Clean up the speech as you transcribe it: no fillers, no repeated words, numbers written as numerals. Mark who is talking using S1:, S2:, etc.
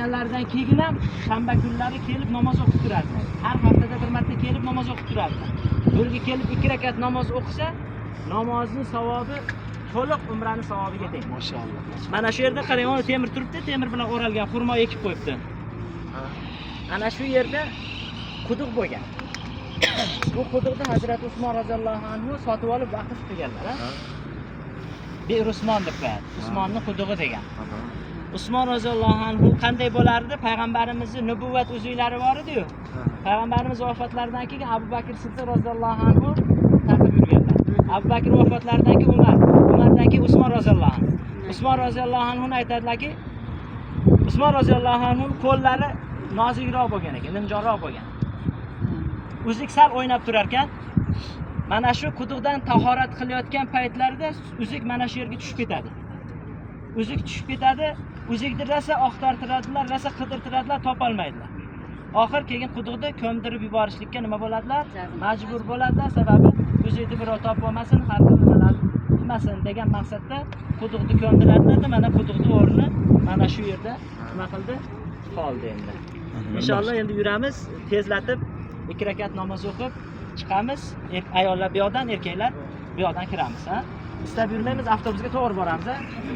S1: onalardan keyin ham shanba kunlari kelib namoz o'qib turadi. Har haftada bir marta kelib namoz o'qib turadi. Yo'lga kelib 2 rakat namoz o'qisa, namozning savobi to'liq umrani savobiga teng.
S2: Maşallah.
S1: Mana shu yerda qarang, ona temir turibdi, temir bilan o'ralgan xurmo ekib qo'yibdi. Ana shu yerda quduq bo'lgan. Bu quduqda Hazrat Usmon roziyallohu anhu sotib olib vaqf qilganlar, ha? Bir Usmon deb qo'yadi. Usmonning qudug'i degan. Usmon roziyallohu anhu qanday bo'lardi? Payg'ambarimizning nubuvvat uzuylari bor edi-ku. Payg'ambarimiz vafotlaridan keyin Abu Bakr Siddiq roziyallohu anhu taqib yurganlar. Abu Bakr vafotlaridan keyin Umar, Umardan keyin Usmon roziyallohu anhu. Usmon roziyallohu anhu aytadilarki, Usmon roziyallohu anhu qo'llari nozikroq bo'lgan ekan, nimjonroq bo'lgan. Uzuk sal o'ynab turar ekan. Mana shu quduqdan tahorat qilayotgan paytlarida uzuk mana shu yerga tushib ketadi. Uzuk tushib ketadi, uzukni rasa oqtartiradilar, rasa qidirtiradilar, topolmaydilar. Oxir keyin quduqda ko'mdirib yuborishlikka nima bo'ladilar? Majbur bo'ladilar, sababi uzukni birov topib olmasin, har xil nimalar qilmasin degan maqsadda quduqni ko'mdiradilar. Mana quduqning o'rni mana shu yerda nima qildi? Qoldi endi. Inshaalloh endi yuramiz, tezlatib 2 rakat namoz o'qib chiqamiz. Ayollar bu yoqdan, erkaklar bu yoqdan kiramiz, ha? Istab yurmaymiz, avtobusga to'g'ri boramiz, ha?